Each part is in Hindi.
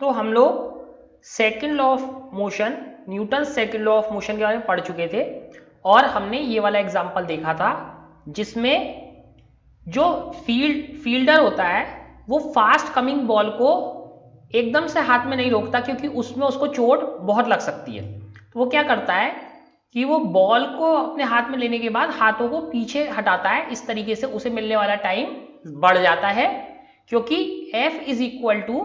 तो हम लोग second law of motion, Newton second law of motion के बारे में पढ़ चुके थे और हमने ये वाला एग्जांपल देखा था जिसमें जो फील्डर होता है वो फास्ट कमिंग बॉल को एकदम से हाथ में नहीं रोकता क्योंकि उसमें उसको चोट बहुत लग सकती है। तो वो क्या करता है कि वो बॉल को अपने हाथ में लेने के बाद हाथों को पीछे हटाता है, इस तरीके से उसे मिलने वाला टाइम बढ़ जाता है क्योंकि F is equal to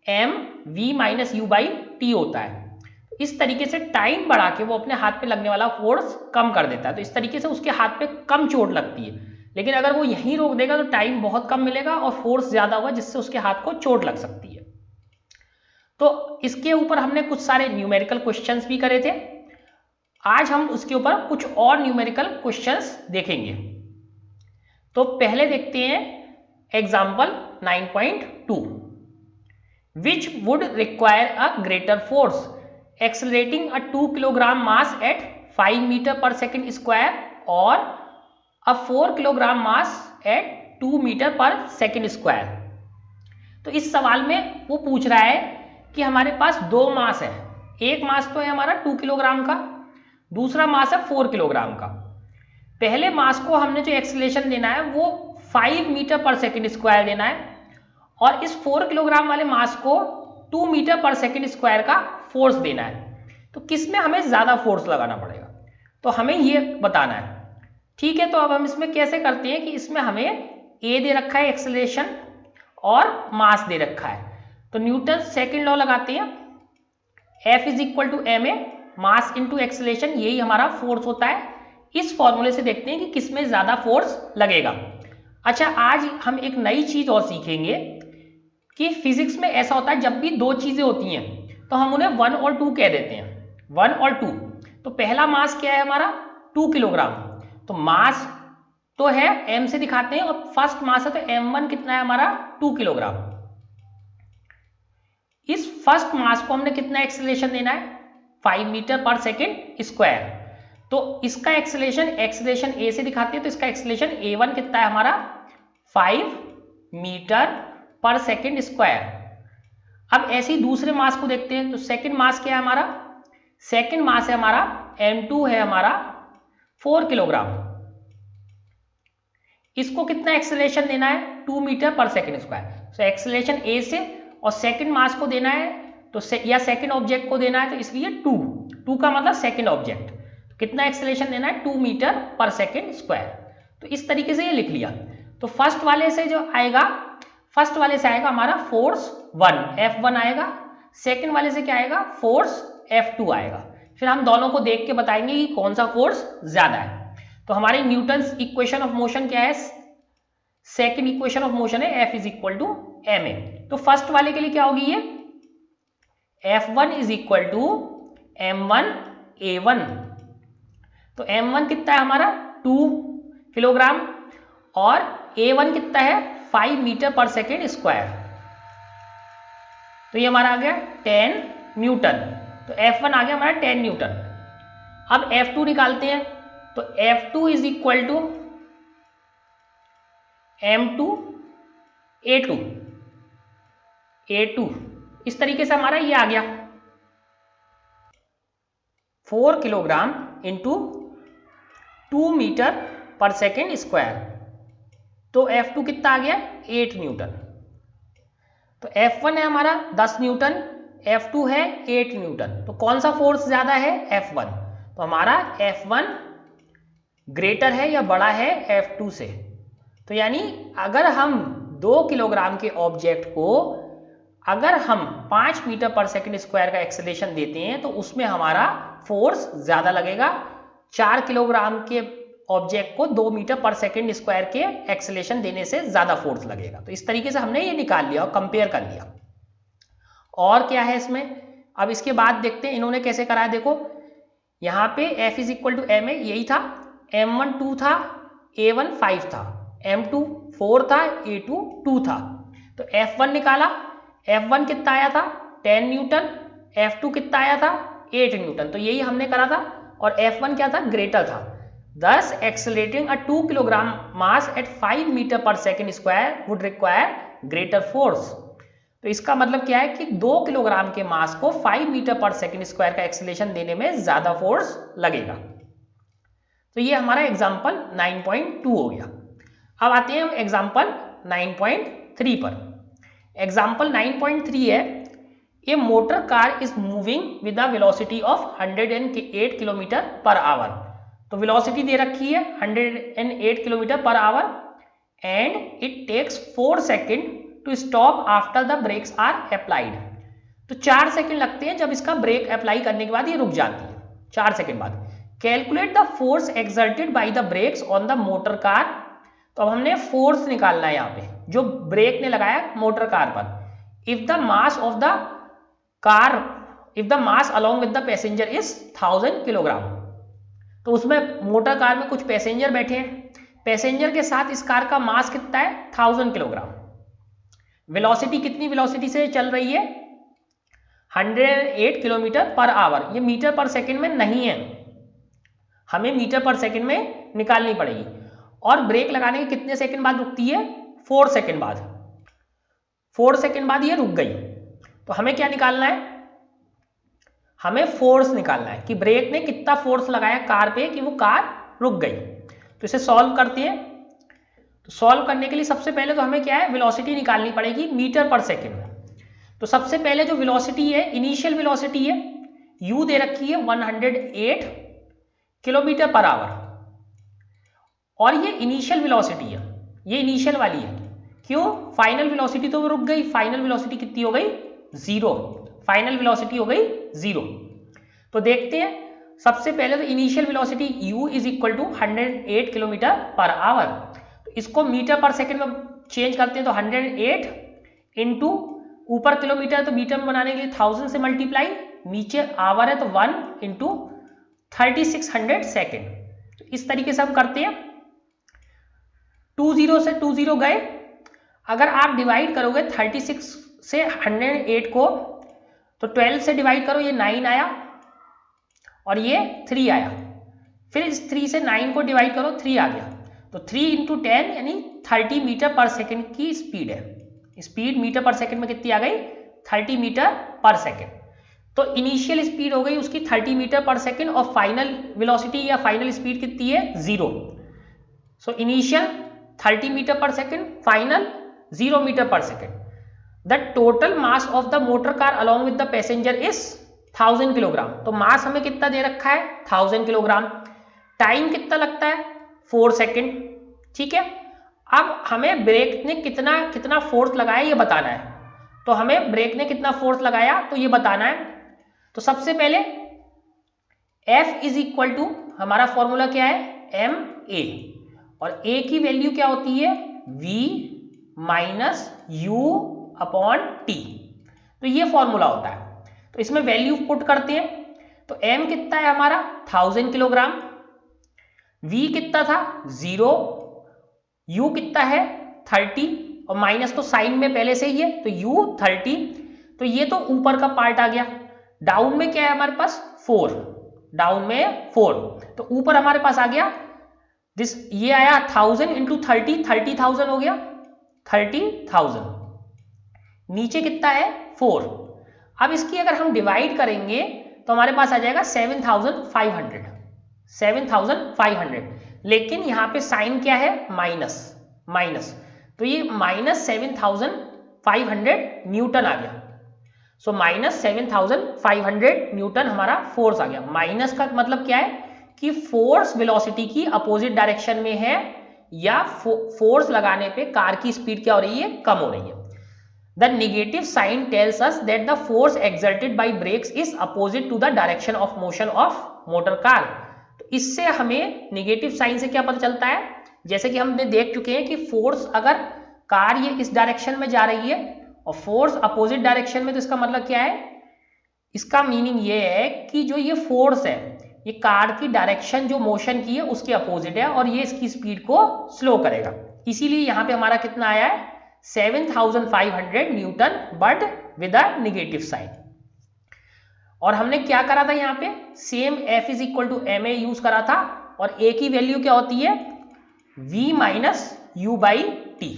m v minus u by t होता है। इस तरीके से टाइम बढ़ा के वो अपने हाथ पे लगने वाला फोर्स कम कर देता है, तो इस तरीके से उसके हाथ पे कम चोट लगती है। लेकिन अगर वो यहीं रोक देगा तो टाइम बहुत कम मिलेगा और फोर्स ज्यादा होगा जिससे उसके हाथ को चोट लग सकती है। तो इसके ऊपर हमने कुछ सारे न्यूमेरिकल क्वेश्चंस भी करे थे। आज हम उसके ऊपर कुछ और न्यूमेरिकल क्वेश्चंस देखेंगे। तो पहले देखते हैं example 9.2, which would require a greater force accelerating a 2 kilogram mass at 5 meter per second square or a 4 kilogram mass at 2 meter per second square। तो इस सवाल में वो पूछ रहा है कि हमारे पास दो मास है, एक मास तो है हमारा 2 किलोग्राम का, दूसरा मास है 4 किलोग्राम का। पहले मास को हमने जो एक्सेलरेशन देना है वो 5 मीटर पर सेकेंड स्क्वायर देना है और इस 4 किलोग्राम वाले मास को 2 मीटर पर सेकेंड स्क्वायर का फोर्स देना है। तो किसमें हमें ज्यादा फोर्स लगाना पड़ेगा, तो हमें ये बताना है। ठीक है, तो अब हम इसमें कैसे करते हैं कि इसमें हमें ए दे रखा है एक्सेलरेशन और मास दे रखा है, तो न्यूटन सेकेंड लॉ लगाते हैं। F is equal to m a, mass into acceleration, यही हमारा फोर्स होता है। इस फॉर्मूले से देखते हैं कि किसमें ज्यादा फोर्स लगेगा। अच्छा, आज हम एक नई चीज और सीखेंगे कि फिजिक्स में ऐसा होता है जब भी दो चीजें होती हैं तो हम उन्हें 1 और 2 कह देते हैं, 1 और 2। तो पहला मास क्या है हमारा 2 किलोग्राम, तो मास तो है m से दिखाते हैं और फर्स्ट मास है तो m1 कितना है हमारा 2 किलोग्राम। इस फर्स्ट मास को हमने कितना एक्सेलरेशन देना है 5 मीटर पर सेकेंड स्क्वायर। तो इसका एक्सेलरेशन ए से दिखाते हैं तो इसका एक्सेलरेशन a1 कितना है हमारा 5 मीटर पर सेकेंड स्क्वायर। अब ऐसे ही दूसरे मास को देखते हैं, तो सेकेंड मास क्या है हमारा, सेकेंड मास है हमारा m2 है हमारा 4 किलोग्राम। इसको कितना एक्सेलरेशन देना है 2 मीटर पर सेकेंड स्क्वायर। तो एक्सेलरेशन ए से और सेकेंड मास को देना है तो या सेकेंड ऑब्जेक्ट को देना है, तो इसलिए 2 का मतलब सेकेंड ऑब्जेक्ट, तो कितना एक्सेलरेशन देना है 2 मीटर पर सेकेंड स्क्वायर। तो इस तरीके से ये लिख लिया। तो फर्स्ट वाले से जो आएगा, फर्स्ट वाले से आएगा हमारा फोर्स 1 F1 आएगा, सेकेंड वाले से क्या आएगा फोर्स F2 आएगा। फिर हम दोनों को देख के बताएंगे कि कौन सा फोर्स ज्यादा है। तो हमारी न्यूटन्स इक्वेशन ऑफ मोशन क्या है, सेकेंड इक्वेशन ऑफ मोशन है F is equal to m a. तो फर्स्ट वाले के लिए क्या होगी ये F1 is equal to M1 A1। तो M1 कितना है हमारा 2 किलोग्राम और A1 कितना है 5 मीटर पर सेकेंड स्क्वायर। तो ये हमारा आ गया 10 न्यूटन। तो F1 आ गया हमारा 10 न्यूटन। अब F2 निकालते हैं, तो F2 is equal to M2 A2, A2 इस तरीके से हमारा ये आ गया 4 किलोग्राम इंटू 2 मीटर पर सेकेंड स्क्वायर। तो F2 कितना आ गया 8 न्यूटन। तो F1 है हमारा 10 न्यूटन, F2 है 8 न्यूटन। तो कौन सा फोर्स ज्यादा है F1। तो हमारा F1 ग्रेटर है या बड़ा है F2 से। तो यानी अगर हम 2 किलोग्राम के ऑब्जेक्ट को अगर हम 5 मीटर पर सेकेंड स्क्वायर का एक्सेलरेशन देते हैं तो उसमें हमारा फोर्स ज्यादा लगेगा, 4 किलोग्राम के ऑब्जेक्ट को 2 मीटर पर सेकेंड स्क्वायर के एक्सेलरेशन देने से ज्यादा फोर्स लगेगा। तो इस तरीके से हमने ये निकाल लिया और कंपेयर कर लिया। और क्या है इसमें, अब इसके बाद देखते हैं इन्होंने कैसे कराया। देखो यहाँ पे F is equal to m a यही था, M1 2 था, A1 5 था, M2 4 था, A2 2 था। तो F1 निकाला, F1 कितना आया था 10 न्यूटन, F2 कितना आया था 8 न्यूटन। तो यही हमने करा था और F1 क्या था ग्रेटर था। Thus accelerating a 2 kilogram mass at 5 meter per second square would require greater force। तो इसका मतलब क्या है कि 2 किलोग्राम के मास को 5 मीटर पर सेकंड स्क्वायर का एक्सीलरेशन देने में ज्यादा फोर्स लगेगा। तो ये हमारा एग्जाम्पल 9.2 हो गया। अब आते हैं हम एग्जाम्पल 9.3 पर। एग्जाम्पल 9.3 है, a motor car is moving with the velocity of 108 kilometre per hour. तो वेलोसिटी दे रखी है 108 kilometre per hour and it takes 4 second to stop after the brakes are applied. तो 4 सेकेंड लगते हैं जब इसका ब्रेक अप्लाई करने के बाद ये रुक जाती है 4 सेकेंड बाद। Calculate the force exerted by the breaks on the motor car. तो अब हमने फोर्स निकालना है यहाँ पे जो ब्रेक ने लगाया मोटर कार पर। If the mass of the car, if the mass along with the passenger is 1000 kilogram. तो उसमें मोटर कार में कुछ पैसेंजर बैठे हैं, पैसेंजर के साथ इस कार का मास कितना है 1000 किलोग्राम। वेलोसिटी कितनी वेलोसिटी से चल रही है 108 किलोमीटर पर आवर। ये मीटर पर सेकंड में नहीं है, हमें मीटर पर सेकंड में निकालनी पड़ेगी। और ब्रेक लगाने के कितने सेकंड बाद रुकती है 4 सेकंड बाद। 4 सेकंड बाद ये रुक गई। तो हमें क्या निकालना है, हमें फोर्स निकालना है कि ब्रेक ने कितना फोर्स लगाया कार पे कि वो कार रुक गई। तो इसे सॉल्व करते हैं। तो सॉल्व करने के लिए सबसे पहले तो हमें क्या है वेलोसिटी निकालनी पड़ेगी मीटर पर सेकंड में। तो सबसे पहले जो वेलोसिटी है इनिशियल वेलोसिटी है u दे रखी है 108 किलोमीटर पर आवर और ये इनिशियल वेलोसिटी है, ये इनिशियल वाली है। क्यों, फाइनल वेलोसिटी तो वो रुक गई, फाइनल वेलोसिटी कितनी हो गई 0, फाइनल वेलोसिटी हो गई 0। तो देखते हैं सबसे पहले तो initial velocity u is equal to 108 kilometre per hour. तो इसको मीटर पर सेकंड में चेंज करते हैं। तो 108 इंटू ऊपर किलोमीटर तो मीटर में बनाने के लिए 1000 से मल्टीप्लाई, नीचे आवर है तो 1 इंटू 3600 सेकेंड। तो इस तरीके से हम करते हैं। 20 से 20 गए, अगर आप डिवाइड करोगे 36 से 108 को तो 12 से डिवाइड करो, ये 9 आया और ये 3 आया। फिर इस 3 से 9 को डिवाइड करो 3 आ गया। तो 3 इंटू 10 यानी 30 मीटर पर सेकेंड की स्पीड है। स्पीड मीटर पर सेकेंड में कितनी आ गई 30 मीटर पर सेकेंड। तो इनिशियल स्पीड हो गई उसकी 30 मीटर पर सेकेंड और फाइनल वेलोसिटी या फाइनल स्पीड कितनी है 0। सो इनिशियल 30 मीटर पर सेकेंड, फाइनल 0 मीटर पर second. The total mass of the motor car along with the passenger is 1000 kilogram. तो मास हमें कितना दे रखा है 1000 किलोग्राम। टाइम कितना लगता है 4 सेकेंड। ठीक है, अब हमें ब्रेक ने कितना फोर्स लगाया ये बताना है। तो हमें ब्रेक ने कितना फोर्स लगाया तो ये बताना है। तो सबसे पहले F इज इक्वल टू हमारा फॉर्मूला क्या है एम ए, और A की वैल्यू क्या होती है V minus U upon T। तो ये फॉर्मूला होता है। तो इसमें वैल्यू पुट करते हैं। तो M कितना है हमारा 1000 किलोग्राम, V कितना था 0, U कितना है 30 और माइनस तो साइन में पहले से ही है तो U 30। तो ये तो ऊपर का पार्ट आ गया। डाउन में क्या है हमारे पास 4, डाउन में 4। तो ऊपर हमारे पास आ गया दिस, ये आया 1000 इंटू 30, 30,000 हो गया 30,000। नीचे कितना है 4। अब इसकी अगर हम डिवाइड करेंगे तो हमारे पास आ जाएगा 7,500, 7,500। लेकिन यहां पे साइन क्या है माइनस, तो ये माइनस 7,500 न्यूटन आ गया। सो माइनस 7,500 न्यूटन हमारा फोर्स आ गया। माइनस का मतलब क्या है कि फोर्स वेलोसिटी की अपोजिट डायरेक्शन में है या फोर्स लगाने पे कार की स्पीड क्या हो रही है कम हो रही है। The negative sign tells us that the force exerted by brakes is opposite to the direction of motion of motor car। तो इससे हमें नेगेटिव साइन से क्या पता चलता है, जैसे कि हमने देख चुके हैं कि फोर्स अगर कार ये इस डायरेक्शन में जा रही है और फोर्स अपोजिट डायरेक्शन में, तो इसका मतलब क्या है, इसका मीनिंग ये है कि जो ये फोर्स है ये कार की डायरेक्शन जो मोशन की है उसके अपोजिट है और ये इसकी स्पीड को स्लो करेगा। इसीलिए यहां पे हमारा कितना आया है 7,500 newton but with a negative sign. और हमने क्या करा था यहाँ पे same F is equal to m a use करा था और A की वैल्यू क्या होती है V minus U by T.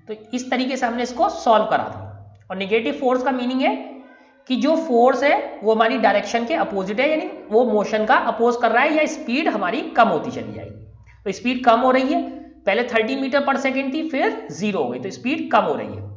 तो इस तरीके से हमने इसको सॉल्व करा था। और निगेटिव फोर्स का मीनिंग है कि जो फोर्स है वो हमारी डायरेक्शन के अपोजिट है, यानी वो मोशन का अपोज कर रहा है, या स्पीड हमारी कम होती चली जाएगी। तो स्पीड कम हो रही है, पहले 30 मीटर पर सेकेंड थी, फिर 0 हो गई, तो स्पीड कम हो रही है।